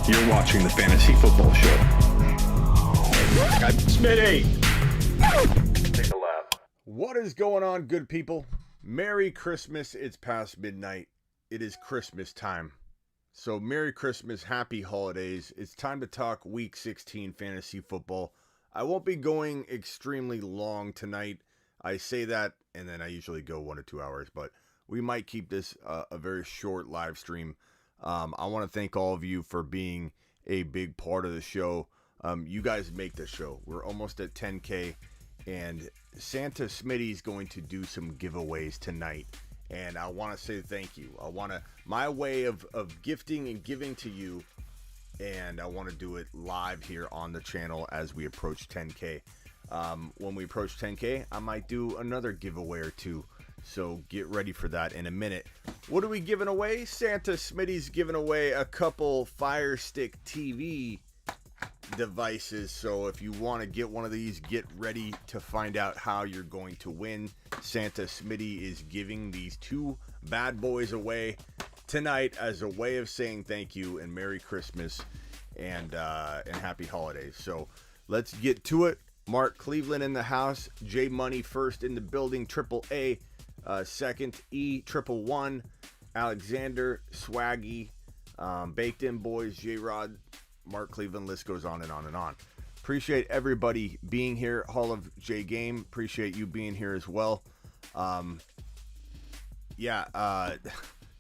You're watching the Fantasy Football Show. I'm Smitty. Take a lap. What is going on, good people? Merry Christmas. It's past midnight. It is Christmas time. So Merry Christmas, Happy Holidays. It's time to talk Week 16 Fantasy Football. I won't be going extremely long tonight. I say that, and then I usually go 1 or 2 hours, but we might keep this a very short live stream. I want to thank all of you for being a big part of the show. You guys make the show. We're almost at 10K, and Santa Smitty is going to do some giveaways tonight, and I want to say thank you. My way of gifting and giving to you, and I want to do it live here on the channel as we approach 10K. When we approach 10K, I might do another giveaway or two. So get ready for that in a minute. What are we giving away? Santa Smitty's giving away a couple Fire Stick TV devices. So if you want to get one of these, get ready to find out how you're going to win. Santa Smitty is giving these two bad boys away tonight as a way of saying thank you and Merry Christmas and Happy Holidays. So let's get to it. Mark Cleveland in the house. J Money first in the building. Triple A. Second, E111, Alexander, Swaggy, Baked In Boys, J-Rod, Mark Cleveland, list goes on and on and on. Appreciate everybody being here. Hall of J Game, appreciate you being here as well.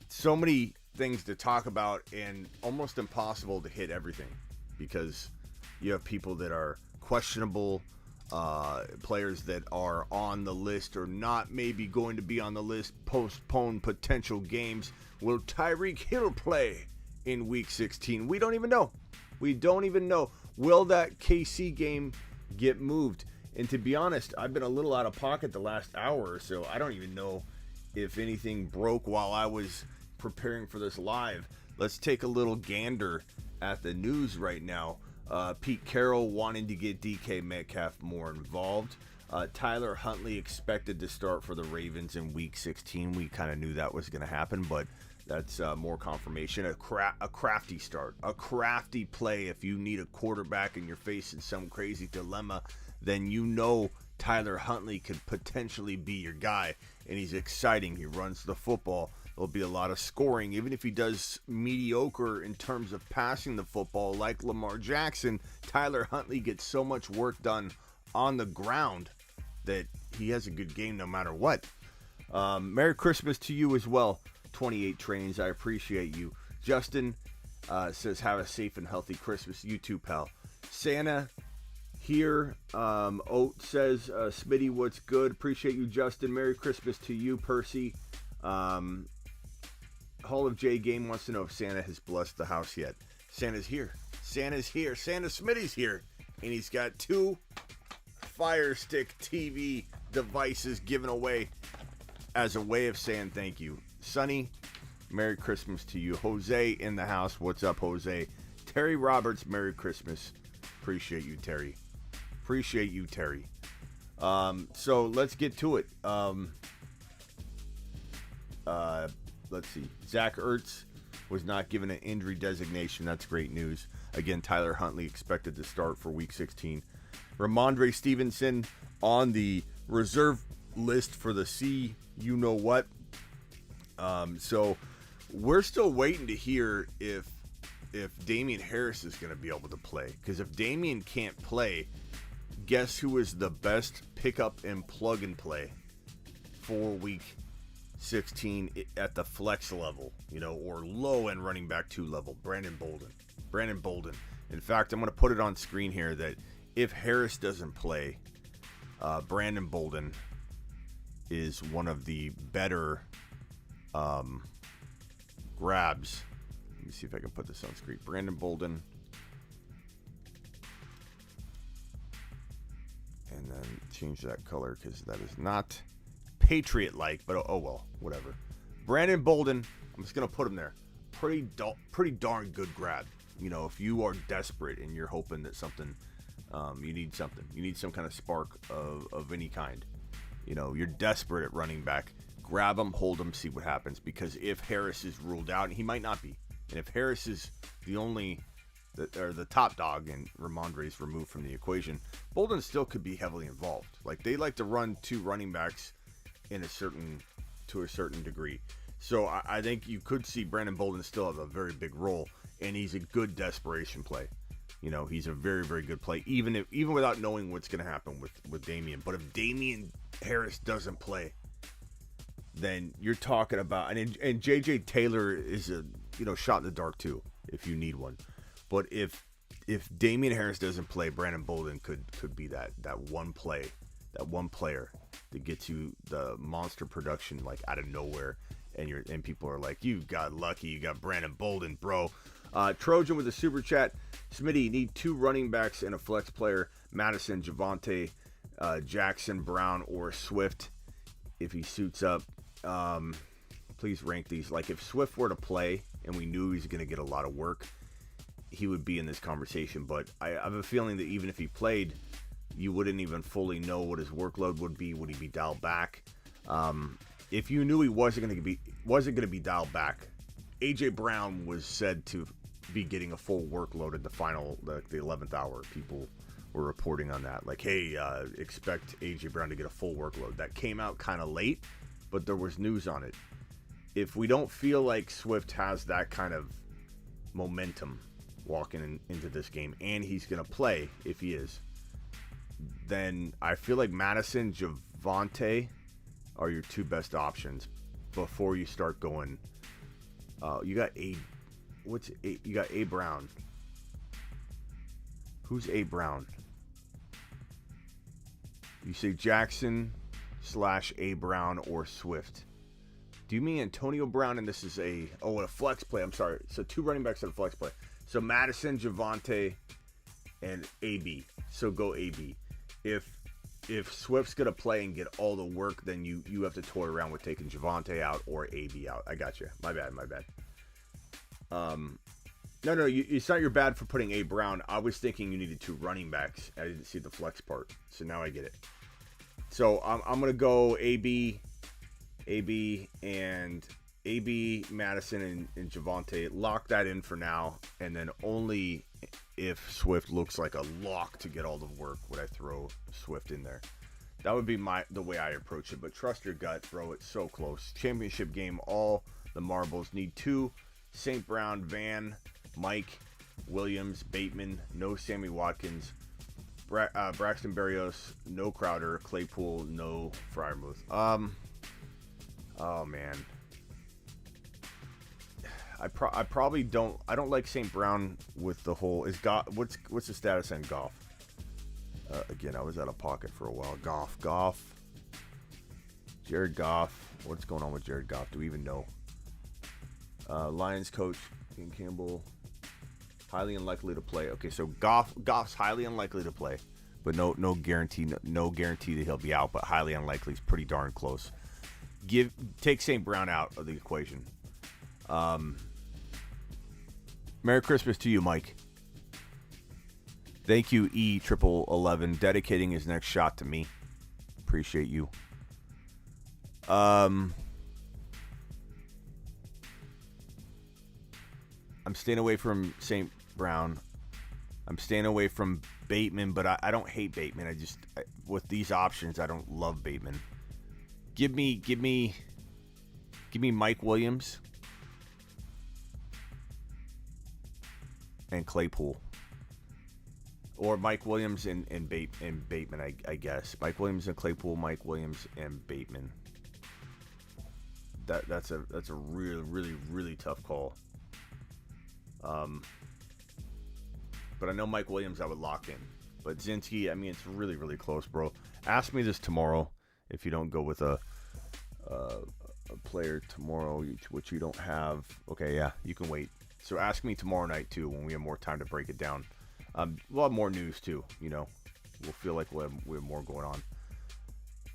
So many things to talk about and almost impossible to hit everything because you have people that are questionable, players that are on the list or not maybe going to be on the list, postpone potential games. Will Tyreek Hill play in Week 16? We don't even know. Will that KC game get moved? And to be honest, I've been a little out of pocket the last hour or so. I don't even know if anything broke while I was preparing for this live. Let's take a little gander at the news right now. Pete Carroll wanting to get DK Metcalf more involved. Tyler Huntley expected to start for the Ravens in Week 16. We kind of knew that was going to happen, but that's more confirmation. A crafty start, a crafty play. If you need a quarterback and you're facing some crazy dilemma, then you know Tyler Huntley could potentially be your guy, and he's exciting. He runs the football. There'll be a lot of scoring. Even if he does mediocre in terms of passing the football like Lamar Jackson, Tyler Huntley gets so much work done on the ground that he has a good game no matter what. Merry Christmas to you as well, 28 Trains. I appreciate you. Justin says, have a safe and healthy Christmas. You too, pal. Santa here. Oat says, Smitty, what's good? Appreciate you, Justin. Merry Christmas to you, Percy. Hall of J Game wants to know if Santa has blessed the house yet. Santa's here. Santa Smitty's here. And he's got two Fire Stick TV devices given away as a way of saying thank you. Sonny, Merry Christmas to you. Jose in the house. What's up, Jose? Terry Roberts, Merry Christmas. Appreciate you, Terry. So let's get to it. Let's see. Zach Ertz was not given an injury designation. That's great news. Again, Tyler Huntley expected to start for Week 16. Ramondre Stevenson on the reserve list for the you-know-what. So we're still waiting to hear if Damien Harris is going to be able to play. Because if Damien can't play, guess who is the best pickup and plug and play for Week 16 at the flex level, or low end running back 2 level? Brandon Bolden. In fact, I'm going to put it on screen here that if Harris doesn't play, Brandon Bolden is one of the better grabs. Let me see if I can put this on screen. Brandon Bolden. And then change that color because that is not Patriot-like, but oh well, whatever. Brandon Bolden, I'm just going to put him there. Pretty darn good grab. If you are desperate and you're hoping that something, you need some kind of spark of any kind. You're desperate at running back. Grab him, hold him, see what happens. Because if Harris is ruled out, and he might not be, and if Harris is the only the top dog, and Ramondre's removed from the equation, Bolden still could be heavily involved. Like, they like to run 2 running backs to a certain degree. So I think you could see Brandon Bolden still have a very big role, and he's a good desperation play. You know, he's a very, very good play, even without knowing what's going to happen with Damien. But if Damien Harris doesn't play, then you're talking about, and JJ Taylor is a shot in the dark too, if you need one. But if Damien Harris doesn't play, Brandon Bolden could be that one play, that one player that gets you the monster production like out of nowhere, and people are like, you got lucky, you got Brandon Bolden, bro. Trojan with a super chat. Smitty, you need 2 running backs and a flex player. Madison, Javonte, Jackson, Brown, or Swift if he suits up. Please rank these. Like, if Swift were to play and we knew he was going to get a lot of work, he would be in this conversation. But I have a feeling that even if he played, you wouldn't even fully know what his workload would be. Would he be dialed back? If you knew he wasn't going to be dialed back, AJ Brown was said to be getting a full workload at the 11th hour. People were reporting on that, like, hey, expect AJ Brown to get a full workload. That came out kind of late, but there was news on it. If we don't feel like Swift has that kind of momentum walking into this game, and he's going to play, if he is, then I feel like Madison, Javonte are your 2 best options before you start going. You got A Brown. Who's A Brown? You say Jackson / A Brown or Swift. Do you mean Antonio Brown? And this is a flex play. I'm sorry. So 2 running backs and a flex play. So Madison, Javonte, and AB. So go AB. If Swift's gonna play and get all the work, then you have to toy around with taking Javonte out or AB out. I got you. My bad. No, it's not your bad for putting A Brown. I was thinking you needed 2 running backs. I didn't see the flex part, so now I get it. So I'm gonna go AB, and AB, Madison, and Javonte. Lock that in for now, and then only if Swift looks like a lock to get all the work would I throw Swift in there. That would be the way I approach it. But trust your gut, bro. It's so close. Championship game. All the marbles. Need 2. St. Brown, Van, Mike, Williams, Bateman. No Sammy Watkins. Braxton Berrios. No Crowder. Claypool. No Freiermuth. Oh man. I probably don't. I don't like St. Brown with the whole. Is Goff? What's the status on Goff? Again, I was out of pocket for a while. Goff. Jared Goff. What's going on with Jared Goff? Do we even know? Lions coach Ian Campbell. Highly unlikely to play. Okay, so Goff's highly unlikely to play, but no guarantee. No guarantee that he'll be out, but highly unlikely. He's pretty darn close. Take St. Brown out of the equation. Merry Christmas to you, Mike. Thank you, E1111, dedicating his next shot to me. Appreciate you. I'm staying away from St. Brown. I'm staying away from Bateman, but I don't hate Bateman. With these options, I don't love Bateman. Give me Mike Williams and Claypool, or Mike Williams and Bateman. I guess Mike Williams and Claypool, Mike Williams and Bateman. That's a really, really, really tough call. But I know Mike Williams I would lock in. But Zinski, I mean, it's really, really close, bro. Ask me this tomorrow if you don't go with a player tomorrow, which you don't have. Okay, yeah, you can wait. So ask me tomorrow night, too, when we have more time to break it down. We'll have more news, too, you know. We'll feel like we have more going on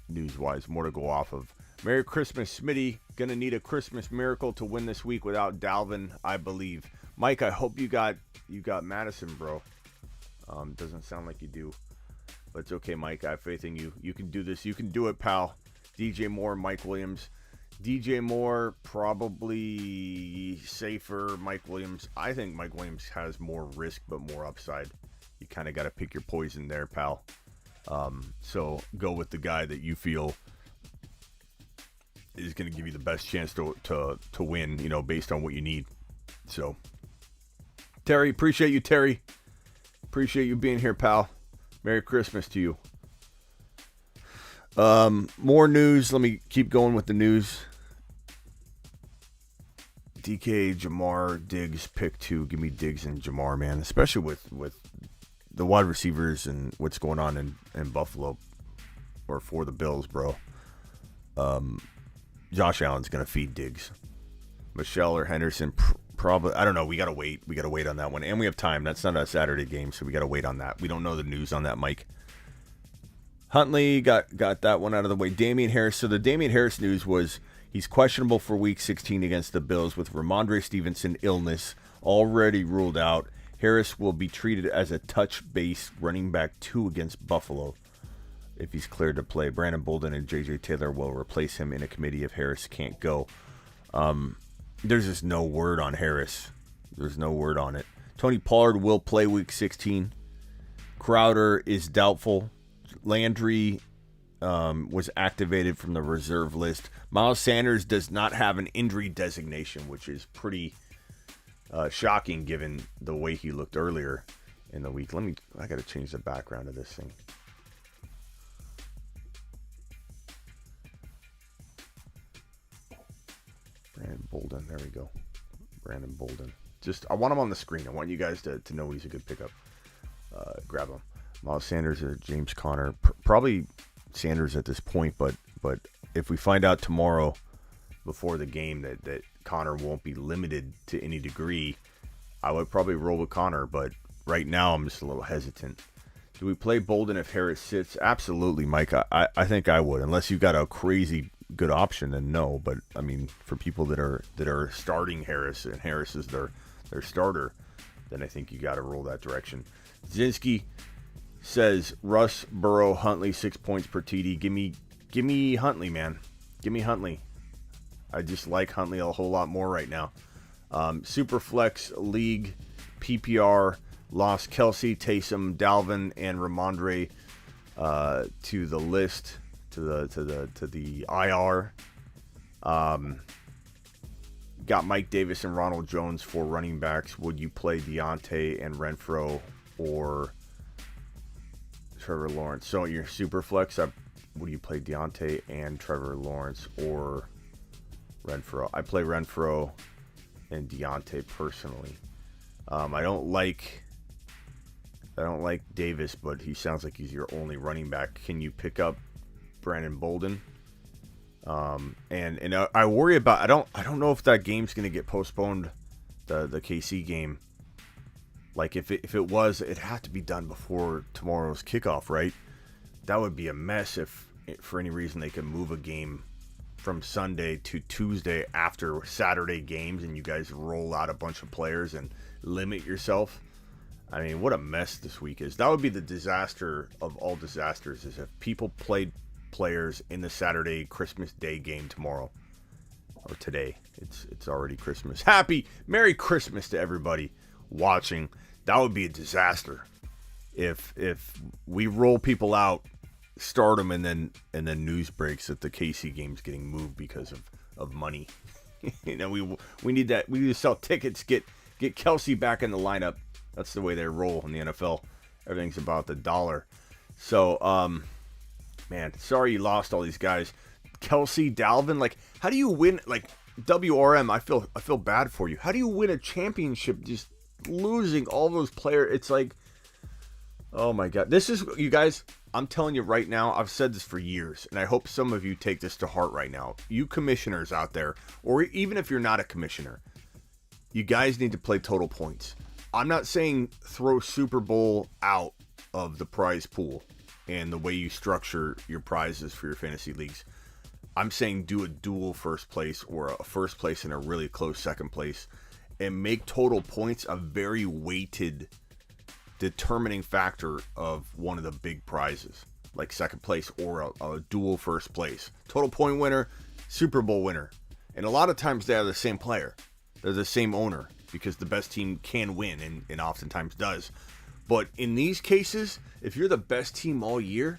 news-wise, more to go off of. Merry Christmas, Smitty. Gonna need a Christmas miracle to win this week without Dalvin, I believe. Mike, I hope you got Madison, bro. Doesn't sound like you do. But it's okay, Mike. I have faith in you. You can do this. You can do it, pal. DJ Moore, Mike Williams, DJ Moore, probably safer. Mike Williams. I think Mike Williams has more risk but more upside. You kind of got to pick your poison there, pal. So go with the guy that you feel is going to give you the best chance to win, based on what you need. So, Terry, appreciate you, Terry. Appreciate you being here, pal. Merry Christmas to you. More news. Let me keep going with the news. DK, Jamar, Diggs, pick 2. Give me Diggs and Jamar, man. Especially with the wide receivers and what's going on in Buffalo or for the Bills, bro. Josh Allen's going to feed Diggs. Michelle or Henderson, probably. I don't know. We got to wait. We got to wait on that one. And we have time. That's not a Saturday game, so we got to wait on that. We don't know the news on that, Mike. Huntley got that one out of the way. Damien Harris. So the Damien Harris news was he's questionable for Week 16 against the Bills with Ramondre Stevenson illness already ruled out. Harris will be treated as a touch-based running back 2 against Buffalo if he's cleared to play. Brandon Bolden and J.J. Taylor will replace him in a committee if Harris can't go. There's just no word on Harris. There's no word on it. Tony Pollard will play Week 16. Crowder is doubtful. Landry was activated from the reserve list. Miles Sanders does not have an injury designation, which is pretty shocking given the way he looked earlier in the week. I got to change the background of this thing. Brandon Bolden, there we go. Brandon Bolden. I want him on the screen. I want you guys to know he's a good pickup. Grab him. Miles Sanders or James Conner. Probably Sanders at this point, but if we find out tomorrow before the game that Conner won't be limited to any degree, I would probably roll with Conner, but right now I'm just a little hesitant. Do we play Bolden if Harris sits? Absolutely, Mike. I think I would, unless you've got a crazy good option, then no. But I mean, for people that are starting Harris and Harris is their starter, then I think you got to roll that direction. Zinski says Russ, Burrow, Huntley 6 points per TD. Give me Huntley, man. Give me Huntley. I just like Huntley a whole lot more right now. Superflex League PPR lost Kelsey, Taysom, Dalvin, and Ramondre to the list to the IR. Got Mike Davis and Ronald Jones for running backs. Would you play Deontay and Renfro or Trevor Lawrence? So your super flex, would you play Deontay and Trevor Lawrence or Renfro? I play Renfro and Deontay personally. I don't like Davis, but he sounds like he's your only running back. Can you pick up Brandon Bolden? And I worry about. I don't know if that game's going to get postponed. The KC game. Like if it was, it had to be done before tomorrow's kickoff, right? That would be a mess if for any reason they could move a game from Sunday to Tuesday after Saturday games and you guys roll out a bunch of players and limit yourself. I mean, what a mess this week is. That would be the disaster of all disasters, is if people played players in the Saturday Christmas Day game tomorrow or today. It's already Christmas. Merry Christmas to everybody watching. That would be a disaster if we roll people out, start them, and then news breaks that the KC game's getting moved because of money. We need that. We need to sell tickets, get Kelsey back in the lineup. That's the way they roll in the NFL. Everything's about the dollar. So, man, sorry you lost all these guys. Kelsey, Dalvin, like, how do you win? Like, WRM, I feel bad for you. How do you win a championship just losing all those players? It's like, oh my God. This is, you guys, I'm telling you right now, I've said this for years, and I hope some of you take this to heart right now. You commissioners out there, or even if you're not a commissioner, you guys need to play total points. I'm not saying throw Super Bowl out of the prize pool and the way you structure your prizes for your fantasy leagues. I'm saying do a dual first place or a first place and a really close second place and make total points a very weighted determining factor of one of the big prizes, like second place or a dual first place. Total point winner, Super Bowl winner. And a lot of times they are the same player. They're the same owner because the best team can win and oftentimes does. But in these cases, if you're the best team all year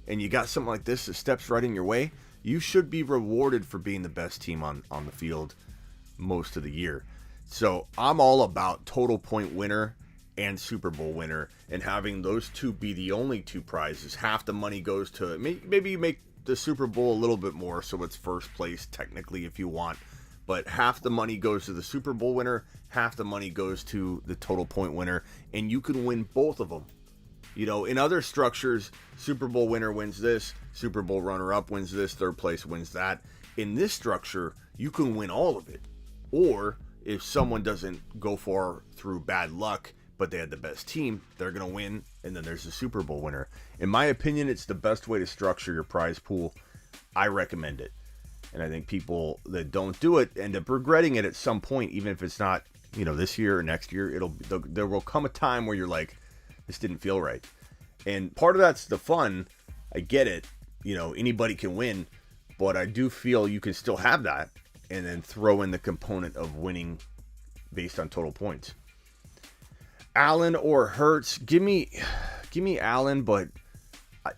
and you got something like this that steps right in your way, you should be rewarded for being the best team on the field most of the year. So I'm all about total point winner and Super Bowl winner, and having those two be the only two prizes. Half the money goes to, maybe you make the Super Bowl a little bit more so it's first place technically if you want, but half the money goes to the Super Bowl winner, half the money goes to the total point winner, and you can win both of them. You know, in other structures, Super Bowl winner wins this, Super Bowl runner-up wins this, third place wins that. In this structure, you can win all of it. Or if someone doesn't go far through bad luck, but they had the best team, they're going to win, and then there's the Super Bowl winner. In my opinion, it's the best way to structure your prize pool. I recommend it. And I think people that don't do it end up regretting it at some point, even if it's not, you know, this year or next year. There will come a time where you're like, this didn't feel right. And part of that's the fun. I get it. You know, anybody can win, but I do feel you can still have that and then throw in the component of winning based on total points. Allen or Hurts? Give me Allen, but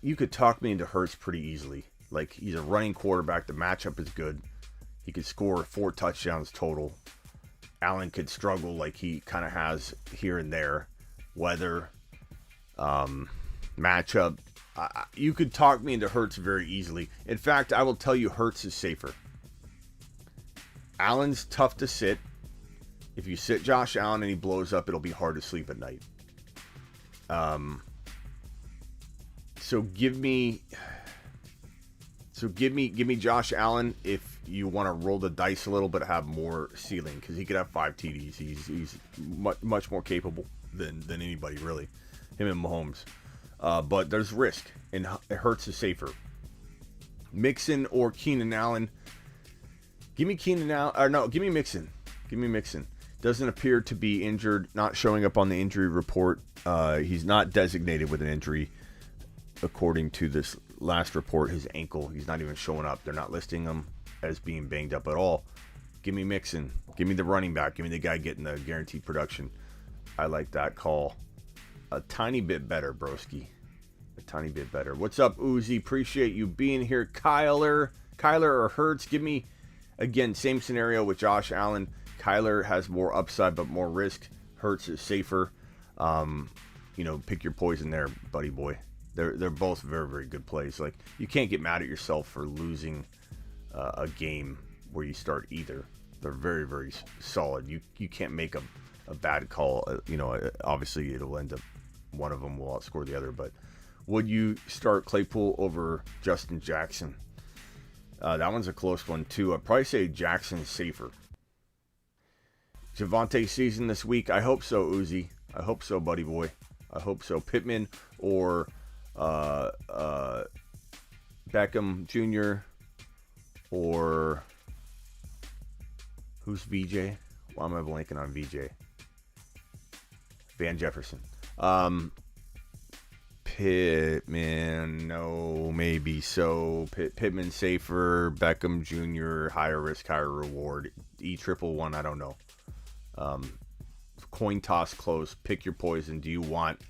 you could talk me into Hurts pretty easily. Like, he's a running quarterback. The matchup is good. He could score 4 touchdowns total. Allen could struggle like he kind of has here and there. Weather, matchup. You could talk me into Hurts very easily. In fact, I will tell you Hurts is safer. Allen's tough to sit. If you sit Josh Allen and he blows up, it'll be hard to sleep at night. So give me Josh Allen if you want to roll the dice a little bit, have more ceiling, because he could have 5 TDs. He's much more capable than anybody really, him and Mahomes. But there's risk, and it Hurts is safer. Mixon or Keenan Allen? Give me Keenan Allen. Or no, give me Mixon. Give me Mixon. Doesn't appear to be injured, not showing up on the injury report. He's not designated with an injury. According to this last report, his ankle, he's not even showing up. They're not listing him as being banged up at all. Give me Mixon. Give me the running back. Give me the guy getting the guaranteed production. I like that call a tiny bit better, broski. A tiny bit better. What's up, Uzi? Appreciate you being here. Kyler or Hurts? Give me, again, same scenario with Josh Allen. Kyler has more upside but more risk. Hurts is safer. Pick your poison there, buddy boy. They're both very, very good plays. Like, you can't get mad at yourself for losing a game where you start either. They're very, very solid. You can't make a bad call. Obviously it'll end up one of them will outscore the other. But would you start Claypool over Justin Jackson? That one's a close one too. I'd probably say Jackson's safer. Javonte season this week? I hope so, Uzi. I hope so, buddy boy. I hope so. Pittman or Beckham Jr. or who's VJ? Why am I blanking on VJ? Van Jefferson. Pittman, no, maybe so. Pittman safer. Beckham Jr. higher risk, higher reward. E111, I don't know. Coin toss close. Pick your poison. Do you want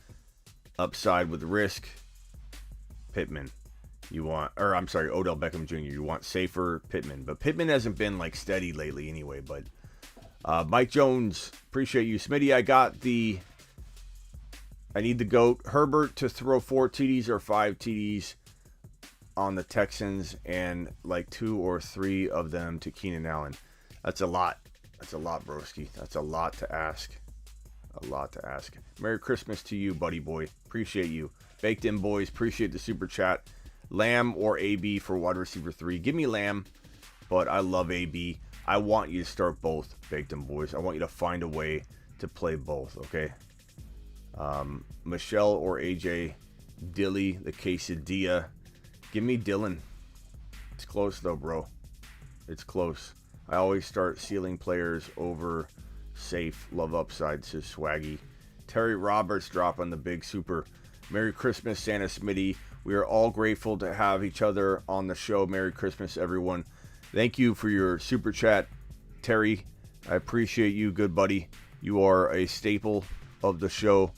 upside with risk? Pittman. Odell Beckham Jr. You want safer? Pittman. But Pittman hasn't been like steady lately anyway. But Mike Jones, appreciate you. Smitty, I need the GOAT. Herbert to throw 4 TDs or 5 TDs on the Texans and like 2 or 3 of them to Keenan Allen. That's a lot. That's a lot, broski. That's a lot to ask. A lot to ask. Merry Christmas to you, buddy boy. Appreciate you. Baked in boys. Appreciate the super chat. Lamb or AB for wide receiver 3. Give me Lamb, but I love AB. I want you to start both, Baked in boys. I want you to find a way to play both, okay? Michelle or AJ. Dilly, the quesadilla. Give me Dylan. It's close though, bro. It's close. I always start ceiling players over safe. Love upside, says Swaggy. Terry Roberts dropping the big super. Merry Christmas, Santa Smitty. We are all grateful to have each other on the show. Merry Christmas, everyone. Thank you for your super chat, Terry. I appreciate you, good buddy. You are a staple of the show.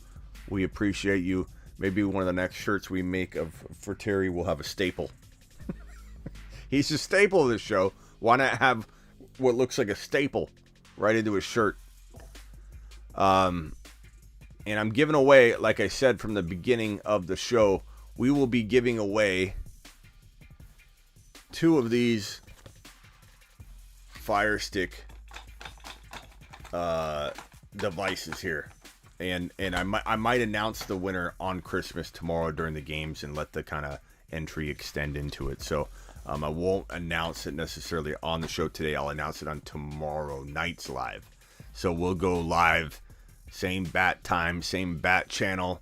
We appreciate you. Maybe one of the next shirts we make for Terry will have a staple. He's a staple of the show. Why not have what looks like a staple right into his shirt? And I'm giving away, like I said from the beginning of the show, we will be giving away 2 of these Fire Stick devices here. And I might announce the winner on Christmas tomorrow during the games and let the kind of entry extend into it. So I won't announce it necessarily on the show today. I'll announce it on tomorrow night's live. So we'll go live, same bat time, same bat channel,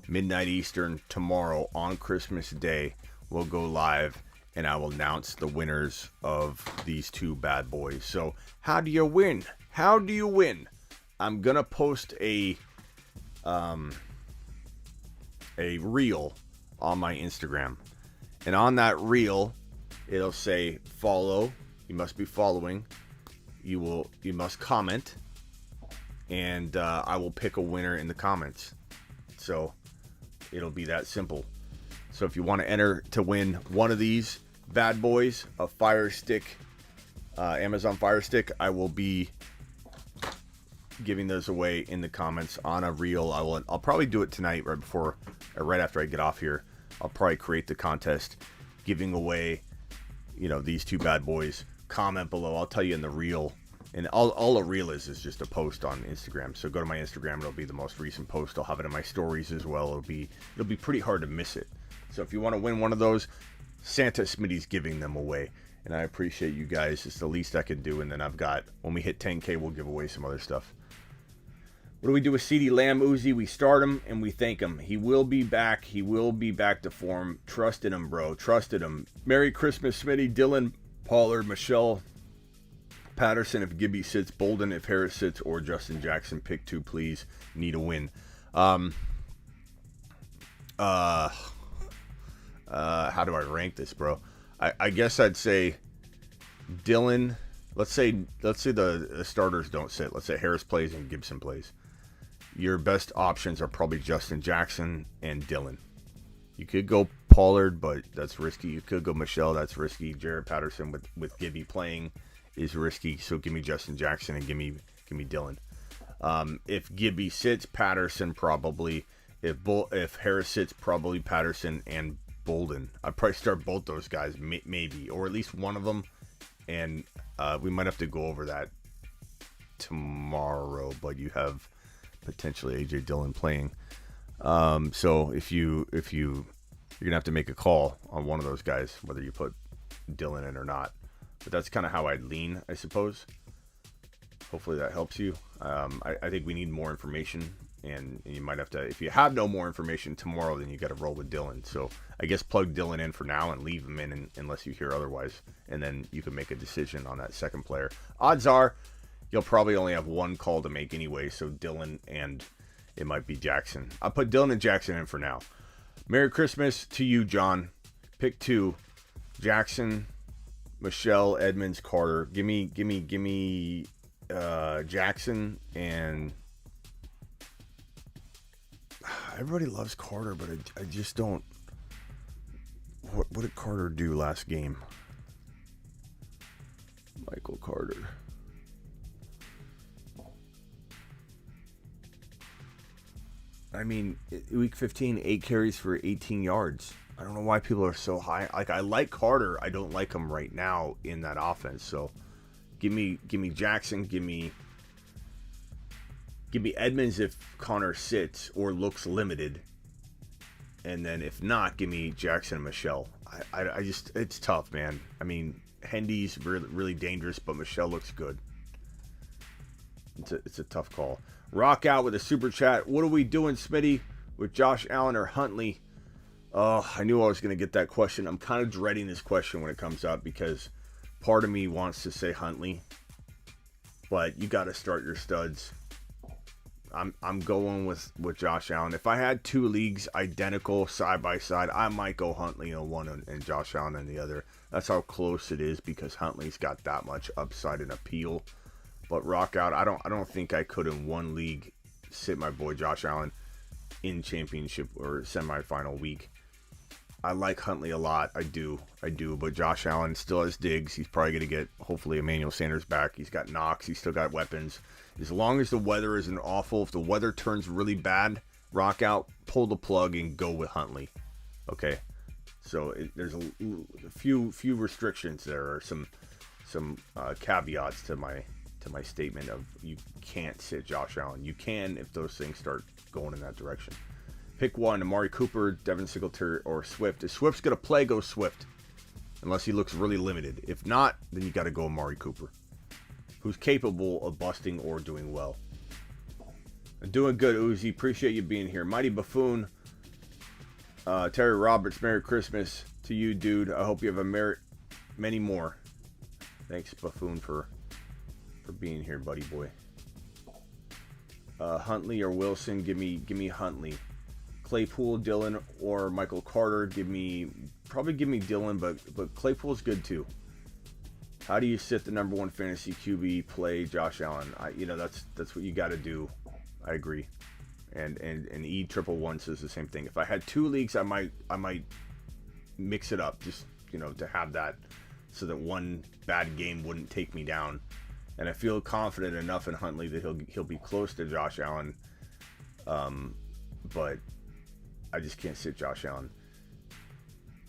midnight Eastern tomorrow on Christmas Day. We'll go live and I will announce the winners of these 2 bad boys. So how do you win? How do you win? I'm gonna post a reel on my Instagram, and on that reel it'll say follow. You must be following. You must comment, and I will pick a winner in the comments. So it'll be that simple. So if you want to enter to win one of these bad boys, a Fire Stick, Amazon Fire Stick, I will be giving those away in the comments on a reel. I'll probably do it tonight right after I get off here. I'll probably create the contest giving away, these 2 bad boys. Comment below. I'll tell you in the reel. And all a reel is just a post on Instagram. So go to my Instagram. It'll be the most recent post. I'll have it in my stories as well. It'll be pretty hard to miss it. So if you want to win one of those, Santa Smitty's giving them away. And I appreciate you guys. It's the least I can do. And then when we hit 10K, we'll give away some other stuff. What do we do with CeeDee Lamb? Uzi, we start him and we thank him. He will be back. He will be back to form. Trusted him, bro. Trusted him. Merry Christmas, Smitty. Dylan, Pollard, Michelle, Patterson if Gibby sits, Bolden if Harris sits, or Justin Jackson. Pick 2, please. Need a win. How do I rank this, bro? I guess I'd say Dylan. Let's say the starters don't sit. Let's say Harris plays and Gibson plays. Your best options are probably Justin Jackson and Dylan. You could go Pollard, but that's risky. You could go Michelle, that's risky. Jared Patterson with Gibby playing is risky. So give me Justin Jackson and give me Dylan. If Gibby sits, Patterson probably. If Harris sits, probably Patterson and Bolden. I'd probably start both those guys, maybe, or at least one of them. And we might have to go over that tomorrow, but you have potentially AJ Dillon playing. So if you're gonna have to make a call on one of those guys, whether you put Dillon in or not. But that's kind of how I'd lean, I suppose. Hopefully that helps you. I think we need more information, and you might have to, if you have no more information tomorrow, then you got to roll with Dillon. So I guess plug Dillon in for now and leave him in unless you hear otherwise, and then you can make a decision on that second player. Odds are you'll probably only have one call to make anyway, so Dillon and it might be Jackson. I'll put Dillon and Jackson in for now. Merry Christmas to you, John. Pick 2. Jackson, Michelle, Edmonds, Carter. Give me Jackson, and everybody loves Carter, but I just don't. What did Carter do last game? Michael Carter. I mean, week 15, 8 carries for 18 yards. I don't know why people are so high. Like, I like Carter. I don't like him right now in that offense. So, give me Jackson. Give me Edmonds if Connor sits or looks limited. And then if not, give me Jackson and Michelle. I just, it's tough, man. I mean, Hendy's really, really dangerous, but Michelle looks good. It's a tough call. Rock out with a super chat. What are we doing, Smitty, with Josh Allen or Huntley? Oh, I knew I was going to get that question. I'm kind of dreading this question when it comes up because part of me wants to say Huntley, but you got to start your studs. I'm going with Josh Allen. If I had 2 leagues identical side by side, I might go Huntley in one and Josh Allen in the other. That's how close it is because Huntley's got that much upside and appeal. But rock out, I don't think I could in one league sit my boy Josh Allen in championship or semifinal week. I like Huntley a lot. I do. But Josh Allen still has Diggs. He's probably going to get, hopefully, Emmanuel Sanders back. He's got Knox. He's still got weapons. As long as the weather isn't awful, if the weather turns really bad, rock out, pull the plug, and go with Huntley. Okay? So there's a few restrictions there, or some caveats to my statement of you can't sit Josh Allen. You can if those things start going in that direction. Pick one, Amari Cooper, Devin Singletary, or Swift. If Swift's going to play, go Swift. Unless he looks really limited. If not, then you got to go Amari Cooper, who's capable of busting or doing well. Doing good, Uzi. Appreciate you being here. Mighty Buffoon. Terry Roberts, Merry Christmas to you, dude. I hope you have many more. Thanks, Buffoon, for being here, buddy boy. Huntley or Wilson? Give me Huntley. Claypool, Dillon, or Michael Carter. Probably give me Dillon, but Claypool's good too. How do you sit the number 1 fantasy QB play Josh Allen? That's what you got to do. I agree. And E111 says the same thing. If I had 2 leagues, I might mix it up just to have that so that one bad game wouldn't take me down. And I feel confident enough in Huntley that he'll be close to Josh Allen. But I just can't sit Josh Allen.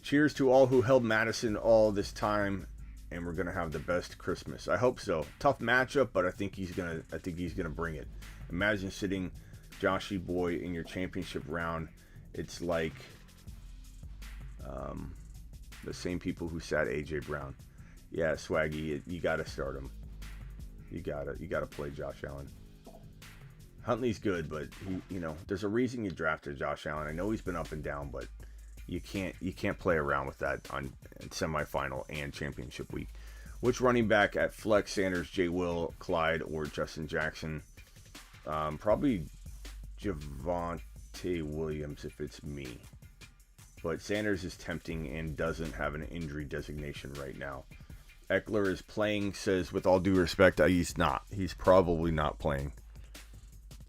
Cheers to all who held Madison all this time, and we're gonna have the best Christmas. I hope so. Tough matchup, but I think he's gonna bring it. Imagine sitting Joshy boy in your championship round. It's like the same people who sat AJ Brown. Yeah, Swaggy, you gotta start him. You gotta play Josh Allen. Huntley's good, but there's a reason you drafted Josh Allen. I know he's been up and down, but you can't play around with that on semifinal and championship week. Which running back at flex? Sanders, J. Will, Clyde, or Justin Jackson? Probably Javonte Williams if it's me. But Sanders is tempting and doesn't have an injury designation right now. Eckler is playing, says with all due respect, he's not. He's probably not playing.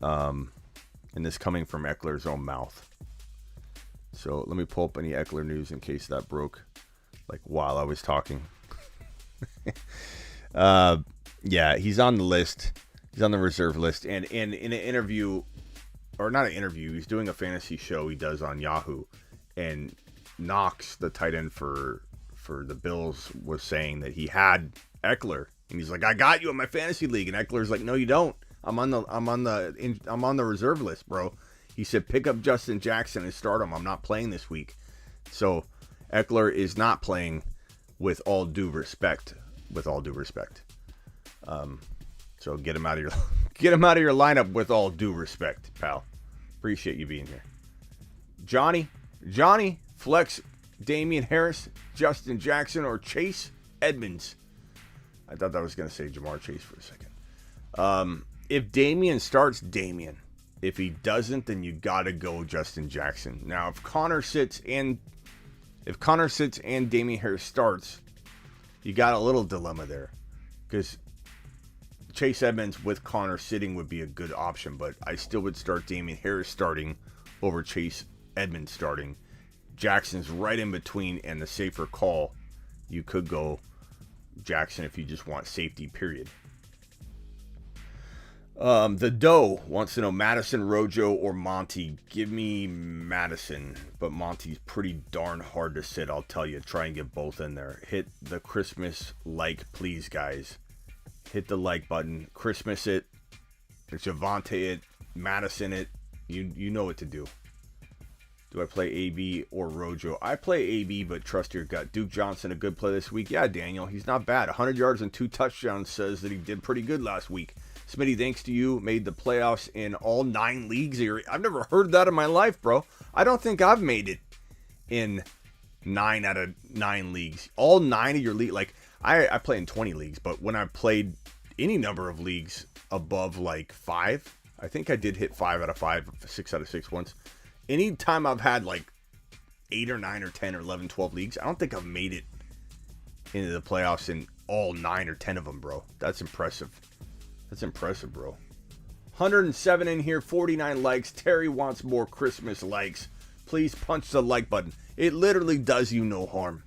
And this coming from Eckler's own mouth. So let me pull up any Eckler news in case that broke like while I was talking. Yeah, he's on the list. He's on the reserve list. And in an interview, or not an interview, he's doing a fantasy show he does on Yahoo. And Knox, the tight end for the Bills, was saying that he had Eckler. And he's like, I got you in my fantasy league. And Eckler's like, no, you don't. I'm on the reserve list, bro. He said, pick up Justin Jackson and start him. I'm not playing this week. So Eckler is not playing with all due respect. So get him out of your lineup with all due respect, pal. Appreciate you being here. Johnny, flex Damien Harris, Justin Jackson, or Chase Edmonds. I thought that was going to say Jamar Chase for a second. If Damien starts, Damien. If he doesn't, then you got to go Justin Jackson. Now, if Connor sits and Damien Harris starts, you got a little dilemma there. Because Chase Edmonds with Connor sitting would be a good option, but I still would start Damien Harris starting over Chase Edmonds starting. Jackson's right in between, and the safer call, you could go Jackson if you just want safety, period. The Doe wants to know Madison, Rojo, or Monty. Give me Madison, but Monty's pretty darn hard to sit. I'll tell you. Try and get both in there. Hit the Christmas like, please, guys. Hit the like button. Christmas it. Javonte it. Madison it. You know what to do. Do I play AB or Rojo? I play AB, but trust your gut. Duke Johnson, a good play this week. Yeah, Daniel, he's not bad. 100 yards and 2 touchdowns says that he did pretty good last week. Smitty, thanks to you, made the playoffs in all 9 leagues. I've never heard that in my life, bro. I don't think I've made it in 9 out of 9 leagues. All 9 of your league, like I play in 20 leagues, but when I played any number of leagues above like 5, I think I did hit 5 out of 5, 6 out of 6 once. Anytime I've had like 8 or 9 or 10 or 11, 12 leagues, I don't think I've made it into the playoffs in all 9 or 10 of them, bro. That's impressive. That's impressive, bro. 107 in here, 49 likes. Terry wants more Christmas likes. Please punch the like button. It literally does you no harm.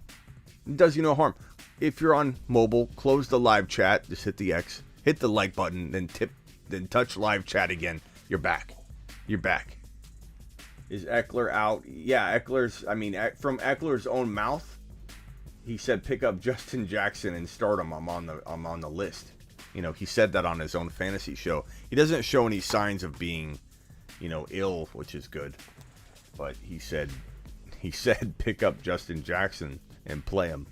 It does you no harm. If you're on mobile, close the live chat. Just hit the X. Hit the like button. Then touch live chat again. You're back. You're back. Is Eckler out? Yeah, from Eckler's own mouth, he said pick up Justin Jackson and start him. I'm on the list. You know, he said that on his own fantasy show. He doesn't show any signs of being, ill, which is good. But he said pick up Justin Jackson and play him.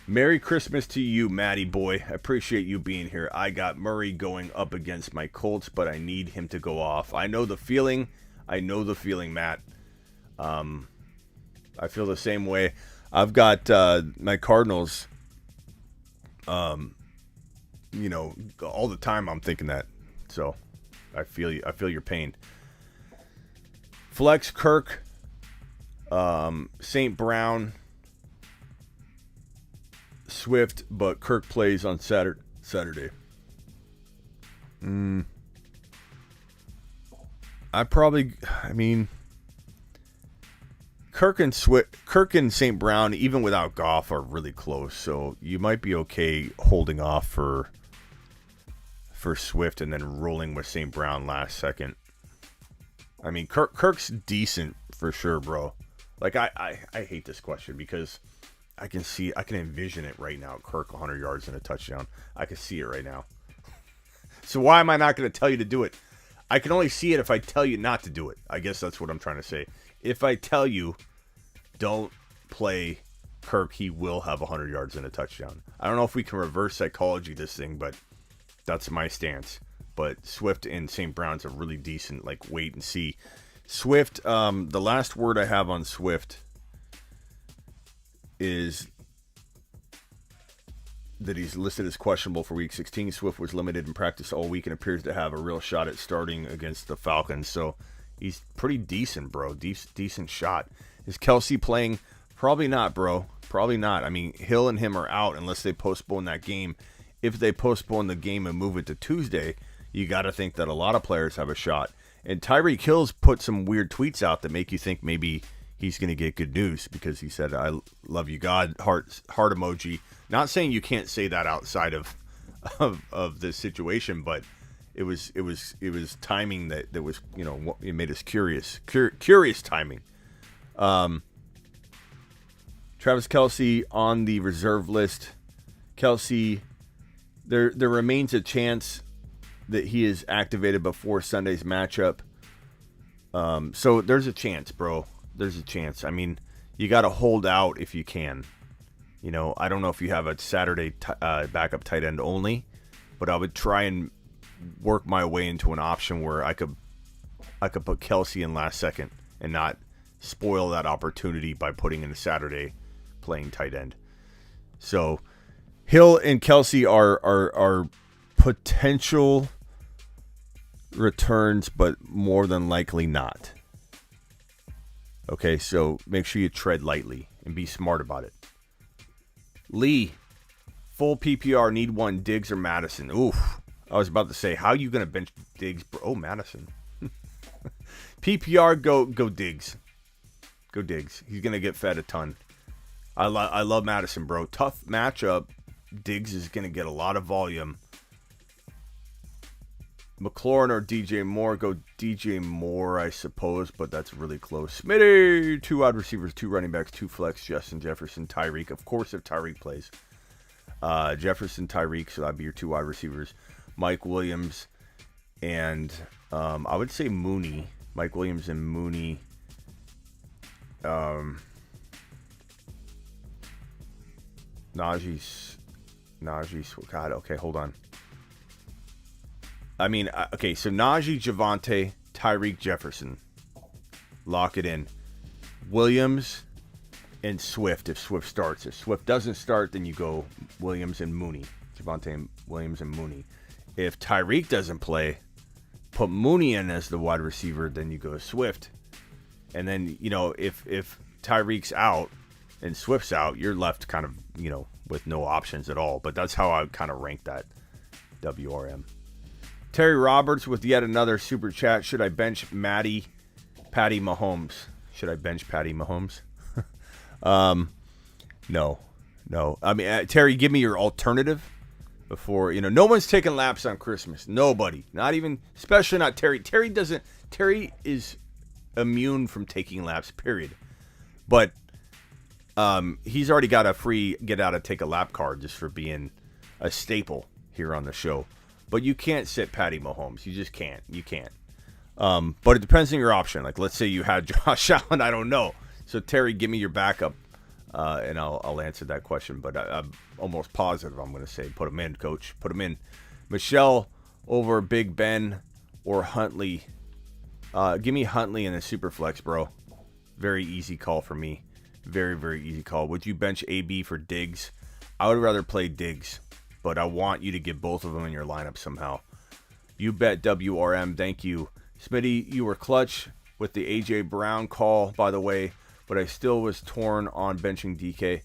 Merry Christmas to you, Matty boy. I appreciate you being here. I got Murray going up against my Colts, but I need him to go off. I know the feeling, Matt. I feel the same way. I've got my Cardinals. All the time I'm thinking that. So I feel you. I feel your pain. Flex Kirk, St. Brown, Swift, but Kirk plays on Saturday. Kirk and St. Brown, even without Goff, are really close. So you might be okay holding off for Swift and then rolling with St. Brown last second. I mean, Kirk's decent for sure, bro. Like, I hate this question because I can envision it right now. Kirk 100 yards and a touchdown. I can see it right now. So why am I not going to tell you to do it? I can only see it if I tell you not to do it. I guess that's what I'm trying to say. If I tell you don't play Kirk, he will have 100 yards and a touchdown. I don't know if we can reverse psychology this thing, but that's my stance. But Swift and St. Brown's a really decent, like, wait and see. Swift, the last word I have on Swift is that he's listed as questionable for Week 16. Swift was limited in practice all week and appears to have a real shot at starting against the Falcons. So he's pretty decent, bro. Decent shot. Is Kelsey playing? Probably not, bro. Probably not. I mean, Hill and him are out unless they postpone that game. If they postpone the game and move it to Tuesday, you got to think that a lot of players have a shot. And Tyreek Hill's put some weird tweets out that make you think maybe he's going to get good news because he said, I love you, God, heart emoji. Not saying you can't say that outside of this situation, but it was timing that was, it made us curious. Curious timing. Travis Kelsey on the reserve list. Kelsey, there remains a chance that he is activated before Sunday's matchup. So there's a chance, bro. There's a chance. I mean, you got to hold out if you can. I don't know if you have a Saturday backup tight end only, but I would try and work my way into an option where I could put Kelsey in last second and not spoil that opportunity by putting in a Saturday playing tight end. So Hill and Kelsey are potential returns, but more than likely not. Okay, so make sure you tread lightly and be smart about it. Lee, full PPR, need one, Diggs or Madison. Oof. I was about to say, how are you going to bench Diggs? Oh, Madison. PPR, go Diggs. Go Diggs. He's going to get fed a ton. I love Madison, bro. Tough matchup. Diggs is going to get a lot of volume. McLaurin or DJ Moore, go DJ Moore, I suppose, but that's really close. Smitty, 2 wide receivers, 2 running backs, 2 flex, Justin Jefferson, Tyreek. Of course, if Tyreek plays. Jefferson, Tyreek, so that'd be your 2 wide receivers. Mike Williams and I would say Mooney. Mike Williams and Mooney. Najee's, God, okay, hold on. I mean, okay, so Najee, Javonte, Tyreek, Jefferson. Lock it in. Williams and Swift if Swift starts. If Swift doesn't start, then you go Williams and Mooney. Javonte and Williams and Mooney. If Tyreek doesn't play, put Mooney in as the wide receiver, then you go Swift. And then, if Tyreek's out and Swift's out, you're left kind of, with no options at all. But that's how I would kind of rank that WRM. Terry Roberts with yet another super chat. Should I bench Patty Mahomes? Should I bench Patty Mahomes? No. I mean, Terry, give me your alternative before, no one's taking laps on Christmas. Nobody. Not even, especially not Terry. Terry is immune from taking laps, period. But he's already got a free get out of take a lap card just for being a staple here on the show. But you can't sit Patty Mahomes. You just can't. You can't. But it depends on your option. Like, let's say you had Josh Allen. I don't know. So, Terry, give me your backup, and I'll answer that question. But I'm almost positive I'm going to say put him in, coach. Put him in. Michelle over Big Ben or Huntley. Give me Huntley in the super flex, bro. Very easy call for me. Very, very easy call. Would you bench AB for Diggs? I would rather play Diggs, but I want you to get both of them in your lineup somehow. You bet WRM. Thank you. Smitty, you were clutch with the A.J. Brown call, by the way, but I still was torn on benching DK.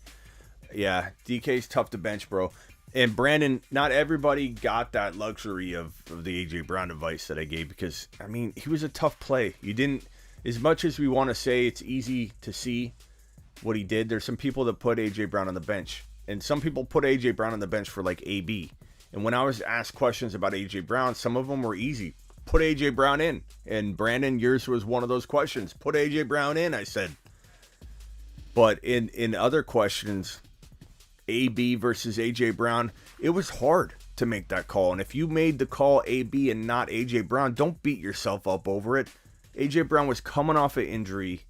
Yeah, DK's tough to bench, bro. And Brandon, not everybody got that luxury of the A.J. Brown advice that I gave because, I mean, he was a tough play. You didn't, as much as we want to say it's easy to see what he did, there's some people that put A.J. Brown on the bench. And some people put A.J. Brown on the bench for like AB. And when I was asked questions about A.J. Brown, some of them were easy. Put A.J. Brown in. And Brandon, yours was one of those questions. Put A.J. Brown in, I said. But in other questions, AB versus A.J. Brown, it was hard to make that call. And if you made the call AB and not A.J. Brown, don't beat yourself up over it. A.J. Brown was coming off an injury.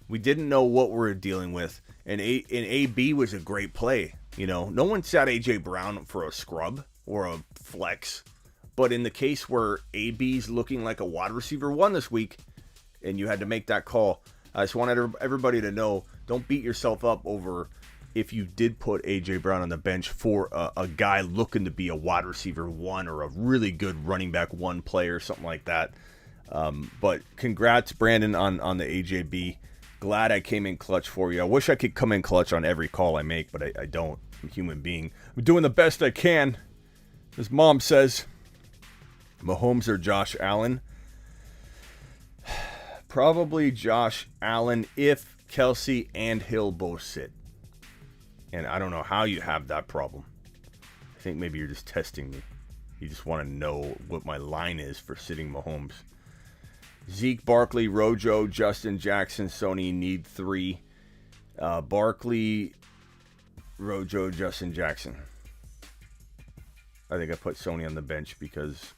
We didn't know what we were dealing with. And AB was a great play. No one sat A.J. Brown for a scrub or a flex. But in the case where AB's looking like a wide receiver one this week, and you had to make that call, I just wanted everybody to know, don't beat yourself up over if you did put A.J. Brown on the bench for a guy looking to be a wide receiver one or a really good running back one player, something like that. But congrats, Brandon, on the AJB. Glad I came in clutch for you. I wish I could come in clutch on every call I make, but I don't. I'm a human being. I'm doing the best I can. As Mom says, Mahomes or Josh Allen? Probably Josh Allen if Kelsey and Hill both sit. And I don't know how you have that problem. I think maybe you're just testing me. You just want to know what my line is for sitting Mahomes. Zeke, Barkley, Rojo, Justin Jackson, Sony need 3. Barkley, Rojo, Justin Jackson. I think I put Sony on the bench because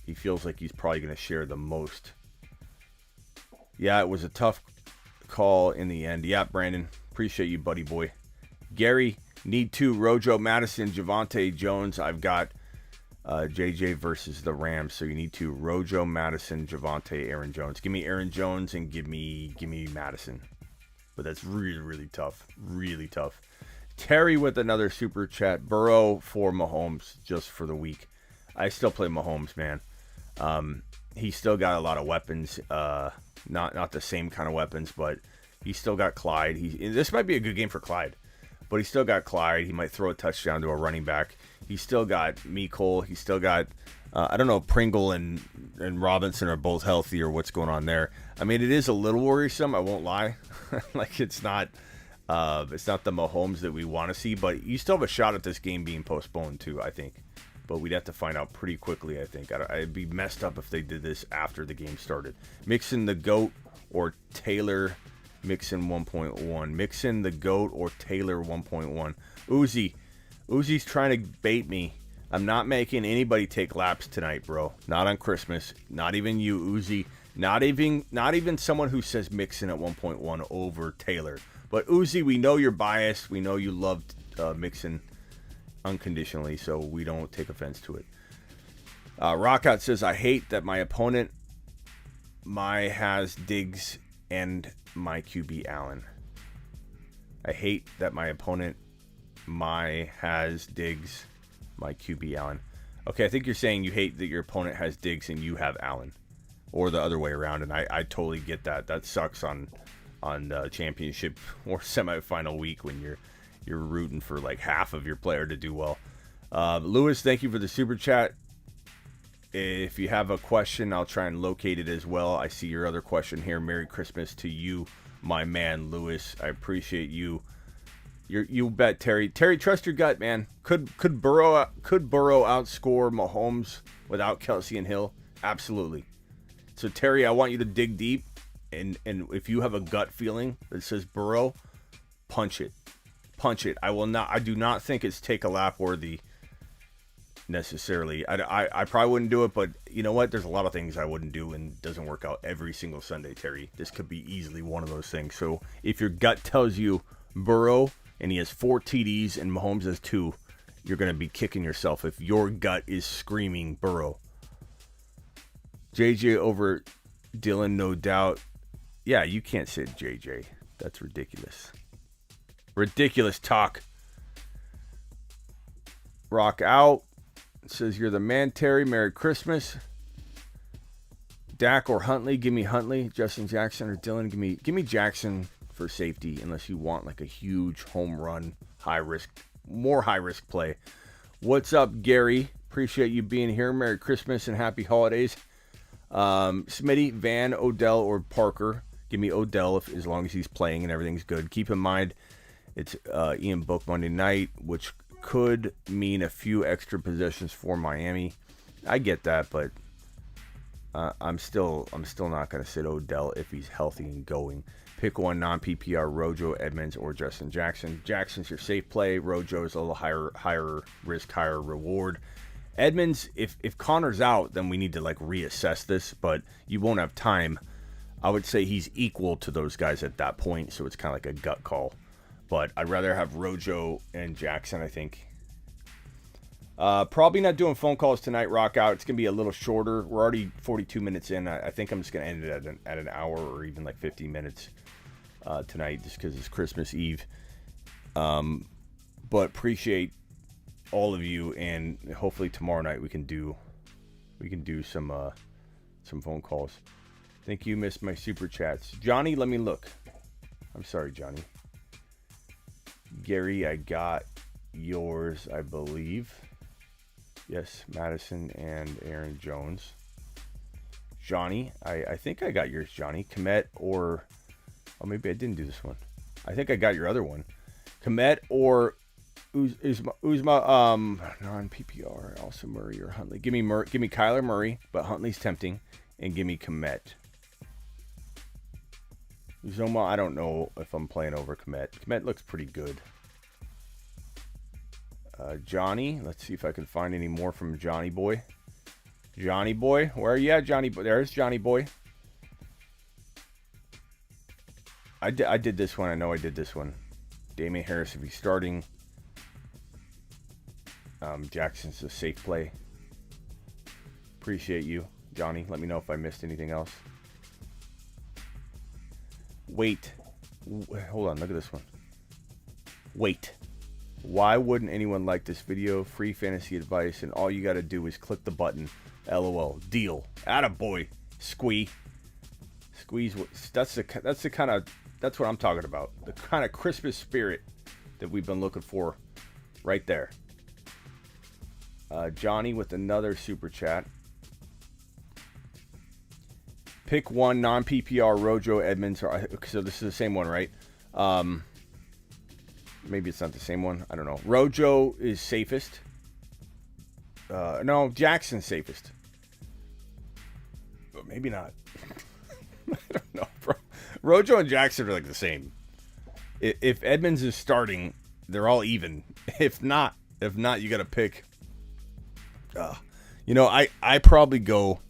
he feels like he's probably going to share the most. Yeah, it was a tough call in the end. Yeah, Brandon, appreciate you, buddy boy. Gary, need 2. Rojo, Madison, Javonte Jones. I've got JJ versus the Rams, so you need 2. Rojo, Madison, Javonte, Aaron Jones. Give me Aaron Jones and give me Madison. But that's really, really tough. Really tough. Terry with another super chat. Burrow for Mahomes just for the week. I still play Mahomes, man. He's still got a lot of weapons. Not the same kind of weapons, but he's still got Clyde. This might be a good game for Clyde. But he's still got Clyde. He might throw a touchdown to a running back. He's still got Mecole. He's still got, I don't know if Pringle and Robinson are both healthy or what's going on there. I mean, it is a little worrisome. I won't lie. Like, it's not the Mahomes that we want to see. But you still have a shot at this game being postponed, too, I think. But we'd have to find out pretty quickly, I think. I'd be messed up if they did this after the game started. Mixon the GOAT or Taylor Mixon 1.1. Mixon the GOAT or Taylor 1.1. Uzi's trying to bait me. I'm not making anybody take laps tonight, bro. Not on Christmas. Not even you, Uzi. Not even someone who says Mixon at 1.1 over Taylor. But Uzi, we know you're biased. We know you loved Mixon unconditionally, so we don't take offense to it. Rockout says, I hate that my opponent has Diggs and my QB Allen. I hate that my opponent has Diggs, my QB Allen. Okay, I think you're saying you hate that your opponent has Diggs and you have Allen, or the other way around, and I totally get that. That sucks on championship or semifinal week when you're rooting for like half of your player to do well. Lewis, thank you for the super chat. If you have a question, I'll try and locate it as well. I see your other question here. Merry Christmas to you, my man, Lewis. I appreciate you. You bet, Terry. Terry, trust your gut, man. Could Burrow outscore Mahomes without Kelsey and Hill? Absolutely. So Terry, I want you to dig deep, and if you have a gut feeling that says Burrow, punch it. I do not think it's take a lap worthy necessarily. I probably wouldn't do it, but you know what? There's a lot of things I wouldn't do, and it doesn't work out every single Sunday, Terry. This could be easily one of those things. So if your gut tells you Burrow and he has 4 TDs and Mahomes has 2, you're going to be kicking yourself if your gut is screaming Burrow. JJ over Dylan, no doubt. Yeah, you can't sit JJ. That's ridiculous. Ridiculous talk. Rock out. It says you're the man, Terry. Merry Christmas. Dak or Huntley? Give me Huntley. Justin Jackson or Dylan? Give me Jackson for safety, unless you want like a huge home run, more high risk play. What's up, Gary? Appreciate you being here. Merry Christmas and happy holidays. Smitty, Van, Odell, or Parker? Give me Odell as long as he's playing and everything's good. Keep in mind, it's Ian Book Monday night, which could mean a few extra possessions for Miami. I get that, but I'm still not going to sit Odell if he's healthy and going. Pick one non-PPR, Rojo, Edmonds, or Justin Jackson. Jackson's your safe play. Rojo is a little higher risk, higher reward. Edmonds, if Connor's out, then we need to like reassess this, but you won't have time. I would say he's equal to those guys at that point, so it's kind of like a gut call. But I'd rather have Rojo and Jackson, I think. Probably not doing phone calls tonight, Rock Out. It's going to be a little shorter. We're already 42 minutes in. I think I'm just going to end it at an hour or even like 15 minutes tonight just because it's Christmas Eve. But appreciate all of you, and hopefully tomorrow night we can do some phone calls. Thank you, missed my super chats. Johnny, let me look. I'm sorry, Johnny. Gary, I got yours, I believe. Yes, Madison and Aaron Jones. Johnny, I think I got yours, Johnny. Komet or... Oh, maybe I didn't do this one. I think I got your other one. Komet or Uzma, non-PPR, also Murray or Huntley. Give me Kyler Murray, but Huntley's tempting. And give me Komet. Uzoma, I don't know if I'm playing over Komet. Komet looks pretty good. Johnny, let's see if I can find any more from Johnny Boy. Johnny Boy, where are you at, Johnny Boy? There's Johnny Boy. I did this one. I know I did this one. Damien Harris, if he's starting. Jackson's a safe play. Appreciate you, Johnny. Let me know if I missed anything else. Wait. Hold on. Look at this one. Wait. Why wouldn't anyone like this video? Free fantasy advice, and all you got to do is click the button. LOL. Deal. Attaboy. Squeeze. That's what I'm talking about. The kind of Christmas spirit that we've been looking for right there. Johnny with another super chat. Pick one non-PPR, Rojo, Edmonds. So this is the same one, right? Maybe it's not the same one. I don't know. Rojo is safest. No, Jackson's safest. But maybe not. I don't know, bro. Rojo and Jackson are like the same. If Edmonds is starting, they're all even. If not, you got to pick. I probably go.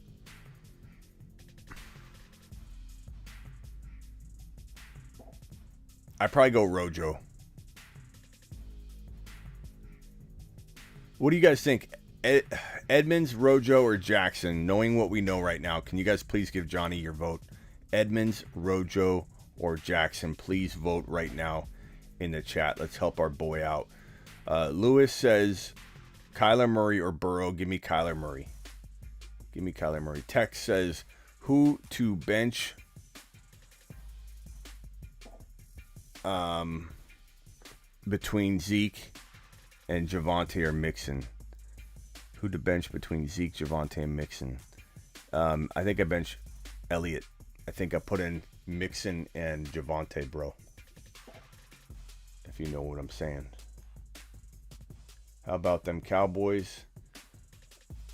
Rojo. What do you guys think? Edmonds, Rojo, or Jackson? Knowing what we know right now, can you guys please give Johnny your vote? Edmonds, Rojo, or Jackson? Please vote right now in the chat. Let's help our boy out. Lewis says Kyler Murray or Burrow. Give me Kyler Murray. Give me Kyler Murray. Text says, who to bench between Zeke and Javonte or Mixon? Who to bench between Zeke, Javonte, and Mixon? I think I bench Elliott. I think I put in Mixon and Javonte, bro. If you know what I'm saying. How about them Cowboys?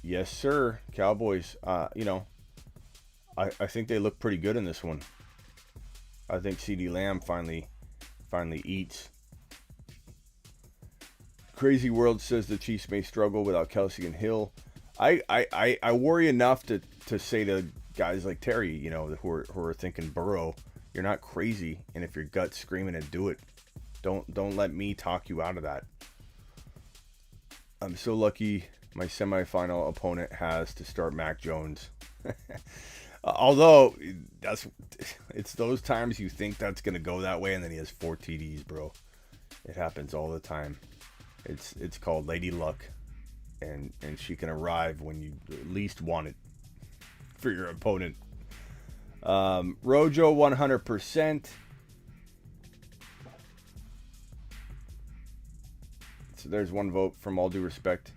Yes, sir. Cowboys. I think they look pretty good in this one. I think CeeDee Lamb finally eats. Crazy World says the Chiefs may struggle without Kelsey and Hill. I worry enough to say to guys like Terry, who are thinking Burrow, you're not crazy, and if your gut's screaming it, do it. Don't let me talk you out of that. I'm so lucky my semifinal opponent has to start Mac Jones. Although it's those times you think that's gonna go that way, and then he has 4 TDs, bro. It happens all the time. It's called Lady Luck, and she can arrive when you least want it for your opponent. Rojo 100%. So there's one vote from All Due Respect.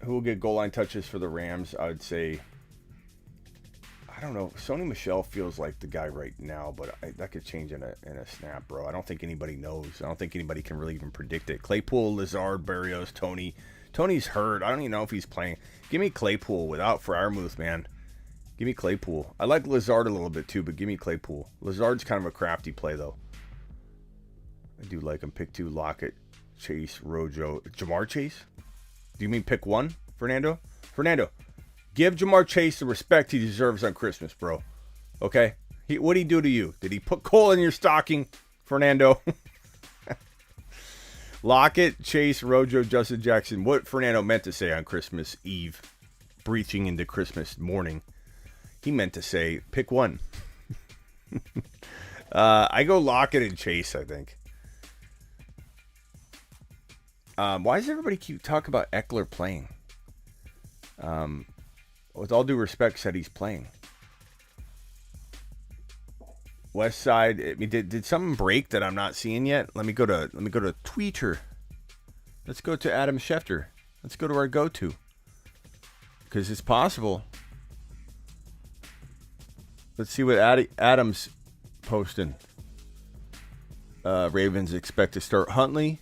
Who will get goal line touches for the Rams? I would say, I don't know. Sony Michel feels like the guy right now, but that could change in a snap, bro. I don't think anybody knows. I don't think anybody can really even predict it. Claypool, Lazard, Berrios, Tony. Tony's hurt. I don't even know if he's playing. Give me Claypool without Freiermuth, man. Give me Claypool. I like Lazard a little bit too, but give me Claypool. Lazard's kind of a crafty play, though. I do like him. Pick 2, Lockett, Chase, Rojo. Jamar Chase? Do you mean pick 1, Fernando? Fernando, give Jamar Chase the respect he deserves on Christmas, bro. Okay? What did he do to you? Did he put coal in your stocking, Fernando? Lockett, Chase, Rojo, Justin Jackson. What Fernando meant to say on Christmas Eve, breaching into Christmas morning, he meant to say, pick 1. I go Lockett and Chase, I think. Why does everybody keep talking about Eckler playing? With all due respect, said he's playing. West Side. I mean, did something break that I'm not seeing yet? Let me go to Twitter. Let's go to Adam Schefter. Let's go to our go-to. Because it's possible. Let's see what Adam's posting. Ravens expect to start Huntley.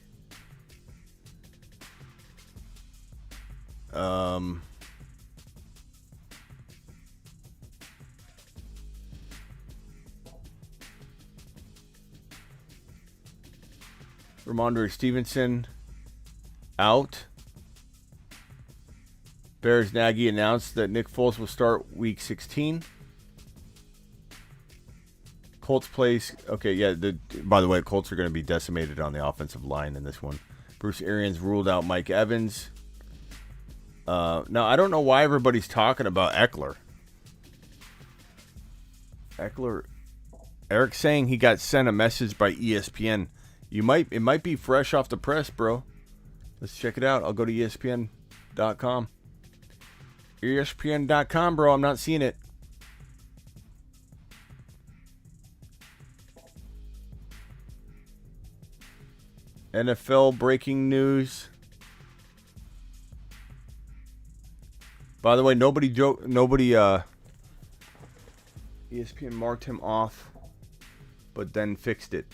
Ramondre Stevenson out. Bears Nagy announced that Nick Foles will start Week 16. Colts plays. Okay, yeah. By the way, Colts are going to be decimated on the offensive line in this one. Bruce Arians ruled out Mike Evans. Now, I don't know why everybody's talking about Eckler. Eric's saying he got sent a message by ESPN. It might be fresh off the press, bro. Let's check it out. I'll go to ESPN.com. ESPN.com, bro. I'm not seeing it. NFL breaking news. By the way, nobody ESPN marked him off, but then fixed it.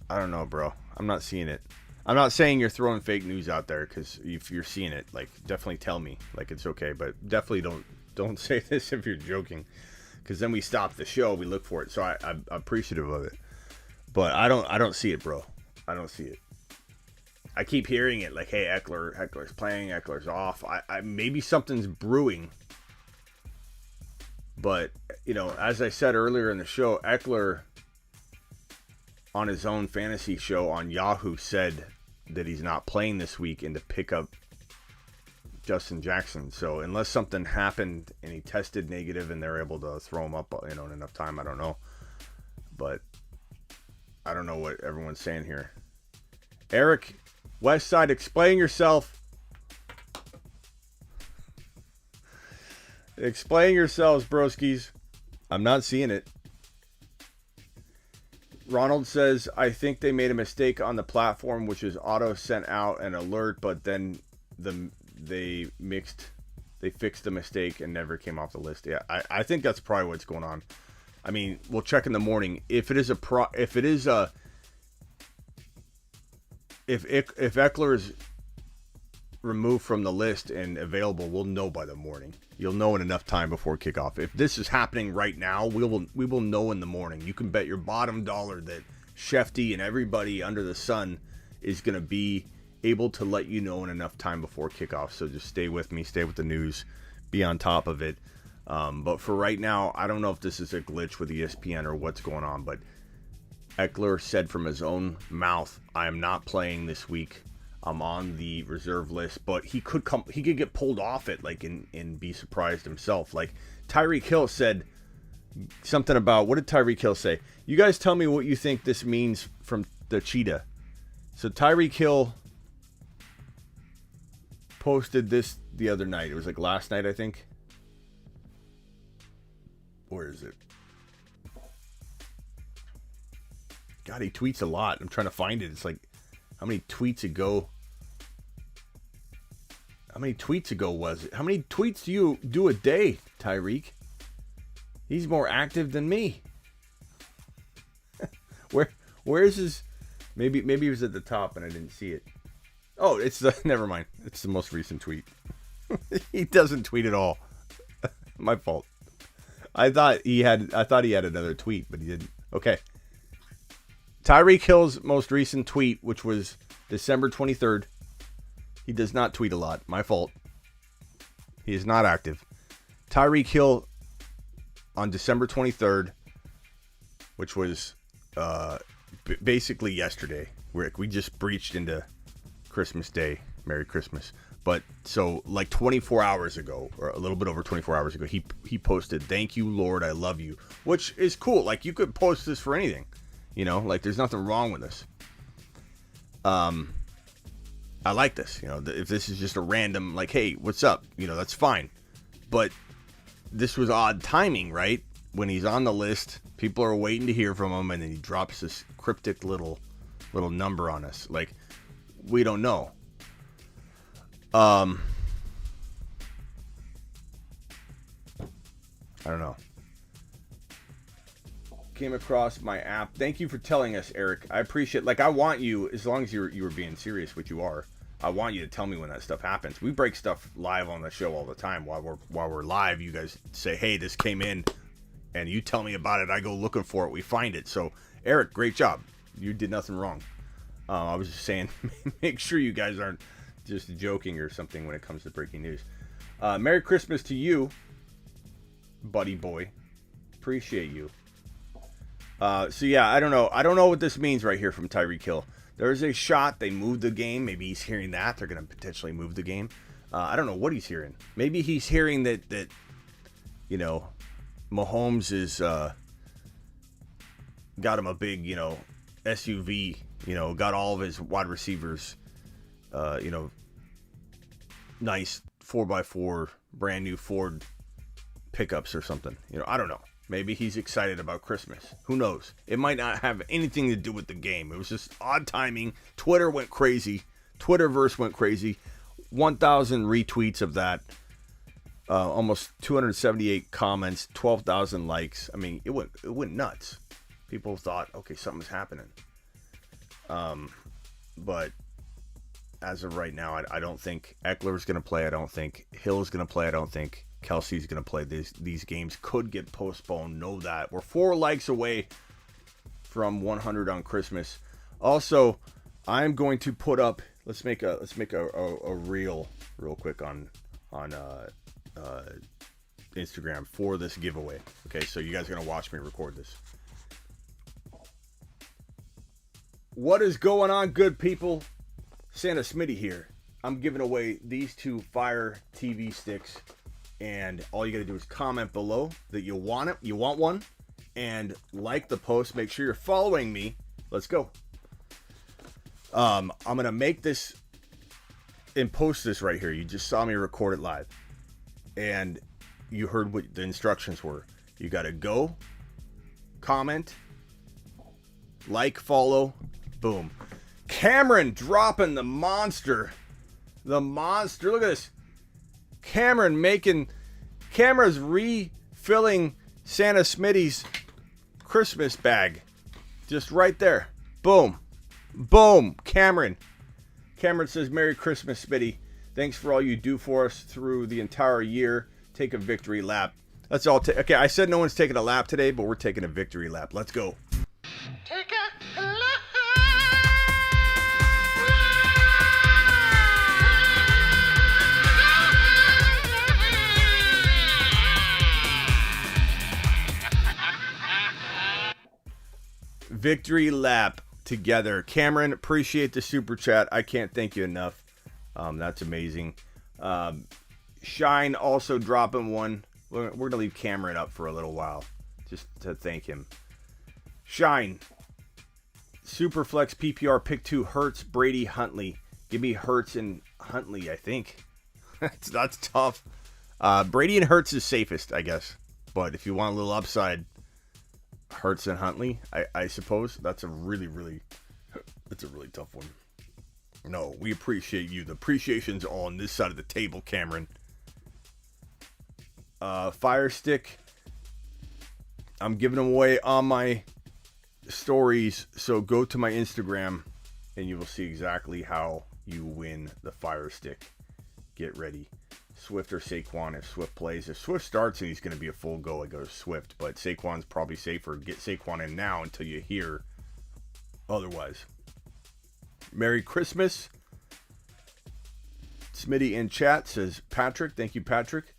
I don't know, bro. I'm not seeing it. I'm not saying you're throwing fake news out there, because if you're seeing it, like, definitely tell me, like, it's okay. But definitely don't say this if you're joking, because then we stop the show, we look for it. So I'm appreciative of it, but I don't see it, bro. I don't see it. I keep hearing it, like, hey, Eckler's playing, Eckler's off. I maybe something's brewing. But, as I said earlier in the show, Eckler, on his own fantasy show on Yahoo, said that he's not playing this week and to pick up Justin Jackson. So unless something happened and he tested negative and they're able to throw him up in enough time, I don't know. But I don't know what everyone's saying here. Eric, West Side, explain yourself. Explain yourselves, broskies. I'm not seeing it. Ronald says, I think they made a mistake on the platform, which is auto sent out an alert, but then they fixed the mistake and never came off the list. Yeah, I think that's probably what's going on. I mean, we'll check in the morning. If Eckler is removed from the list and available, we'll know by the morning. You'll know in enough time before kickoff. If this is happening right now, we will know in the morning. You can bet your bottom dollar that Shefty and everybody under the sun is going to be able to let you know in enough time before kickoff. So just stay with me, stay with the news, be on top of it. But for right now, I don't know if this is a glitch with ESPN or what's going on, but Eckler said from his own mouth, I am not playing this week. I'm on the reserve list, but he could get pulled off it, like, and be surprised himself. Like, Tyreek Hill said something about, what did Tyreek Hill say? You guys tell me what you think this means from the cheetah. So Tyreek Hill posted this the other night. It was like last night, I think. Where is it? God, he tweets a lot. I'm trying to find it. It's like, how many tweets ago? How many tweets ago was it? How many tweets do you do a day, Tyreek? He's more active than me. Where is his? Maybe he was at the top and I didn't see it. Oh, it's the. Never mind. It's the most recent tweet. He doesn't tweet at all. My fault. I thought he had another tweet, but he didn't. Okay. Tyreek Hill's most recent tweet, which was December 23rd. He does not tweet a lot. My fault. He is not active. Tyreek Hill on December 23rd, which was basically yesterday. We just breached into Christmas Day. Merry Christmas. But so like 24 hours ago, or a little bit over 24 hours ago, he posted, "Thank you, Lord, I love you," which is cool. Like, you could post this for anything. You know, like, there's nothing wrong with this. I like this. You know, if this is just a random, like, hey, what's up? You know, that's fine. But this was odd timing, right? When he's on the list, people are waiting to hear from him, and then he drops this cryptic little number on us. Like, we don't know. I don't know. Came across my app. Thank you for telling us, Eric. I appreciate. Like, I want you, as long as you were being serious, which you are. I want you to tell me when that stuff happens. We break stuff live on the show all the time. While we're live, you guys say, "Hey, this came in," and you tell me about it. I go looking for it. We find it. So, Eric, great job. You did nothing wrong. I was just saying, make sure you guys aren't just joking or something when it comes to breaking news. Merry Christmas to you, buddy boy. Appreciate you. So yeah, I don't know what this means right here from Tyreek Hill. There's a shot they moved the game. Maybe he's hearing that they're going to potentially move the game. I don't know what he's hearing. Maybe he's hearing that you know, Mahomes is got him a big, you know, SUV. You know, got all of his wide receivers. You know, nice 4x4 brand new Ford pickups or something. You know, I don't know. Maybe he's excited about Christmas. Who knows? It might not have anything to do with the game. It was just odd timing. Twitter went crazy. Twitterverse went crazy. 1,000 retweets of that. Almost 278 comments. 12,000 likes. I mean, it went nuts. People thought, okay, something's happening. But as of right now, I don't think Eckler's going to play. I don't think Hill's going to play. I don't think Kelsey's going to play. These games could get postponed. Know that. We're 4 likes away from 100 on Christmas. Also, I'm going to put up. Let's make a reel real quick on Instagram for this giveaway. Okay, so you guys are going to watch me record this. What is going on, good people? Santa Smitty here. I'm giving away these 2 Fire TV sticks. And all you got to do is comment below that you want it, you want one, and like the post. Make sure you're following me. Let's go. I'm going to make this and post this right here. You just saw me record it live. And you heard what the instructions were. You got to go, comment, like, follow, boom. Cameron dropping the monster. The monster. Look at this. Camera's refilling Santa Smitty's Christmas bag. Just right there. Boom. Boom. Cameron says, Merry Christmas, Smitty. Thanks for all you do for us through the entire year. Take a victory lap. That's all. Okay, I said no one's taking a lap today, but we're taking a victory lap. Let's go. Take a lap. Victory lap together. Cameron, appreciate the super chat. I can't thank you enough. That's amazing. Shine also dropping one. We're going to leave Cameron up for a little while just to thank him. Shine. Superflex PPR pick 2 Hurts, Brady, Huntley. Give me Hurts and Huntley, I think. That's tough. Brady and Hurts is safest, I guess. But if you want a little upside, Hurts and Huntley, I suppose. That's a really tough one. No, we appreciate you. The appreciation's on this side of the table, Cameron. Fire Stick. I'm giving them away on my stories, so go to my Instagram and you will see exactly how you win the Fire Stick. Get ready. Swift or Saquon if Swift plays. If Swift starts and he's going to be a full go, I go to Swift. But Saquon's probably safer. Get Saquon in now until you hear otherwise. Merry Christmas. Smitty in chat says Patrick. Thank you, Patrick.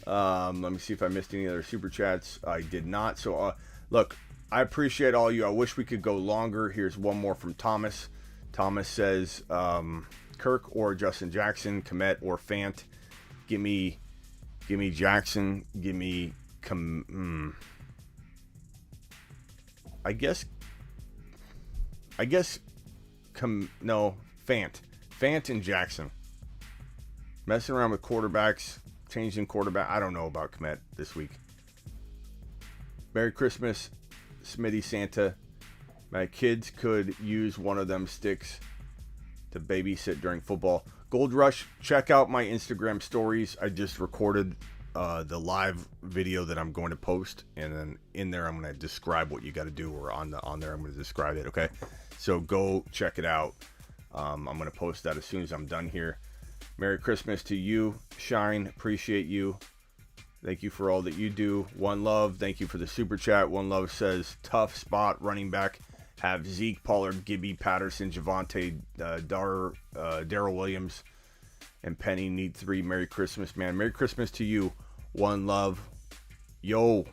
Let me see if I missed any other super chats. I did not. So, look, I appreciate all you. I wish we could go longer. Here's one more from Thomas. Thomas says Kirk or Justin Jackson, Komet or Fant. Give me Jackson. Give me Fant and Jackson. Messing around with quarterbacks, changing quarterback. I don't know about Komet this week. Merry Christmas, Smitty Santa. My kids could use one of them sticks to babysit during football. Gold Rush, check out my Instagram stories. I just recorded the live video that I'm going to post, and then in there I'm going to describe what you got to do, or on there I'm going to describe it, okay? So go check it out. I'm going to post that as soon as I'm done here. Merry Christmas to you, Shine. Appreciate you. Thank you for all that you do. One Love, thank you for the super chat. One Love says, tough spot running back. Have Zeke, Pollard, Gibby, Patterson, Javonte, Darrell Williams, and Penny. Need 3. Merry Christmas, man. Merry Christmas to you. One Love. Yo.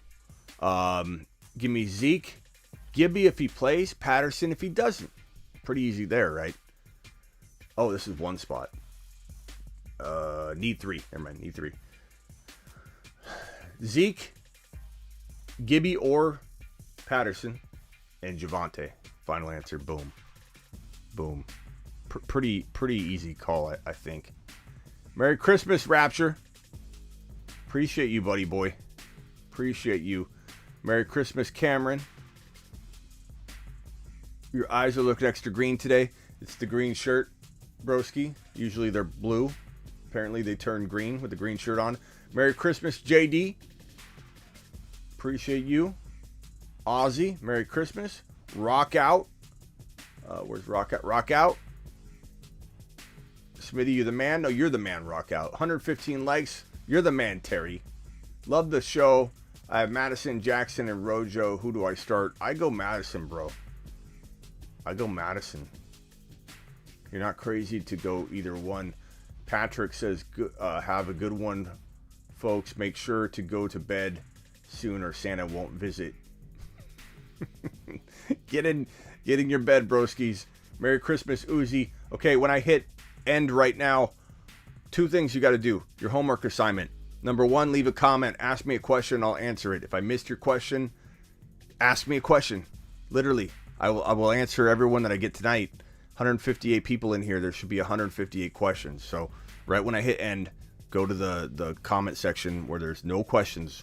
Give me Zeke, Gibby if he plays, Patterson if he doesn't. Pretty easy there, right? Oh, this is one spot. Need 3. Never mind. Need 3. Zeke, Gibby or Patterson, and Javonte. Final answer. Boom. Boom. Pretty easy call, I think. Merry Christmas, Rapture. Appreciate you, buddy boy. Appreciate you. Merry Christmas, Cameron. Your eyes are looking extra green today. It's the green shirt, broski. Usually they're blue. Apparently they turn green with the green shirt on. Merry Christmas, JD. Appreciate you. Ozzy, Merry Christmas. Rock Out. Where's Rock Out? Rock Out. Smitty, you the man? No, you're the man, Rock Out. 115 likes. You're the man, Terry. Love the show. I have Madison, Jackson, and Rojo. Who do I start? I go Madison, bro. I go Madison. You're not crazy to go either one. Patrick says, have a good one, folks. Make sure to go to bed soon or Santa won't visit. Get in your bed, broskies. Merry Christmas, Uzi. Okay, when I hit end right now, 2 things you got to do. Your homework assignment. Number 1, leave a comment. Ask me a question. I'll answer it. If I missed your question, ask me a question. Literally. I will answer everyone that I get tonight. 158 people in here. There should be 158 questions. So right when I hit end, go to the comment section where there's no questions.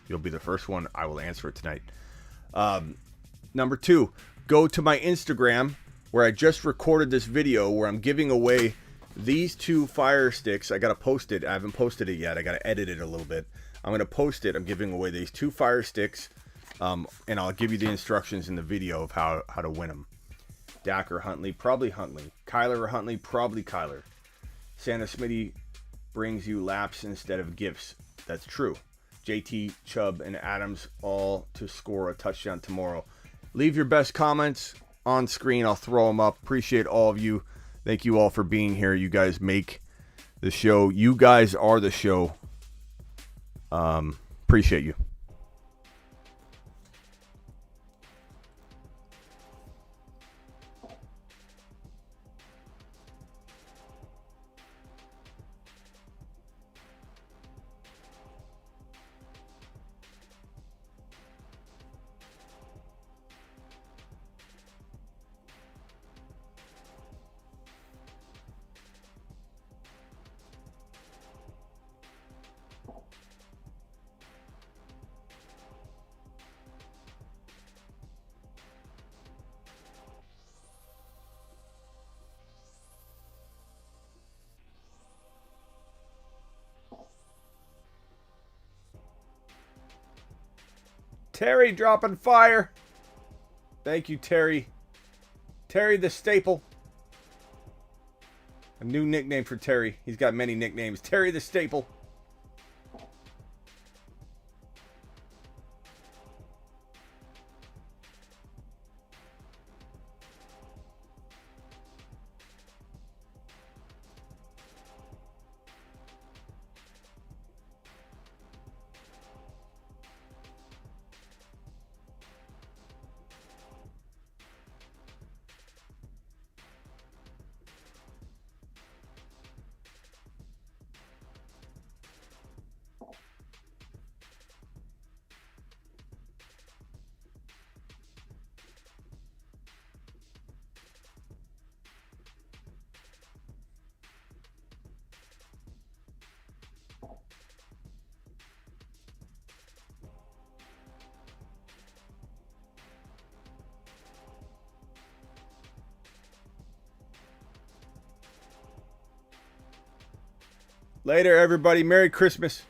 You'll be the first one. I will answer it tonight. Number 2, go to my Instagram where I just recorded this video where I'm giving away these 2 fire sticks. I got to post it. I haven't posted it yet. I got to edit it a little bit. I'm going to post it. I'm giving away these 2 fire sticks. And I'll give you the instructions in the video of how to win them. Dak or Huntley? Probably Huntley. Kyler or Huntley? Probably Kyler. Santa Smitty brings you laps instead of gifts. That's true. JT, Chubb, and Adams all to score a touchdown tomorrow. Leave your best comments on screen. I'll throw them up. Appreciate all of you. Thank you all for being here. You guys make the show. You guys are the show. Appreciate you. Terry dropping fire. Thank you, Terry. Terry the Staple. A new nickname for Terry. He's got many nicknames. Terry the Staple. Later, everybody. Merry Christmas.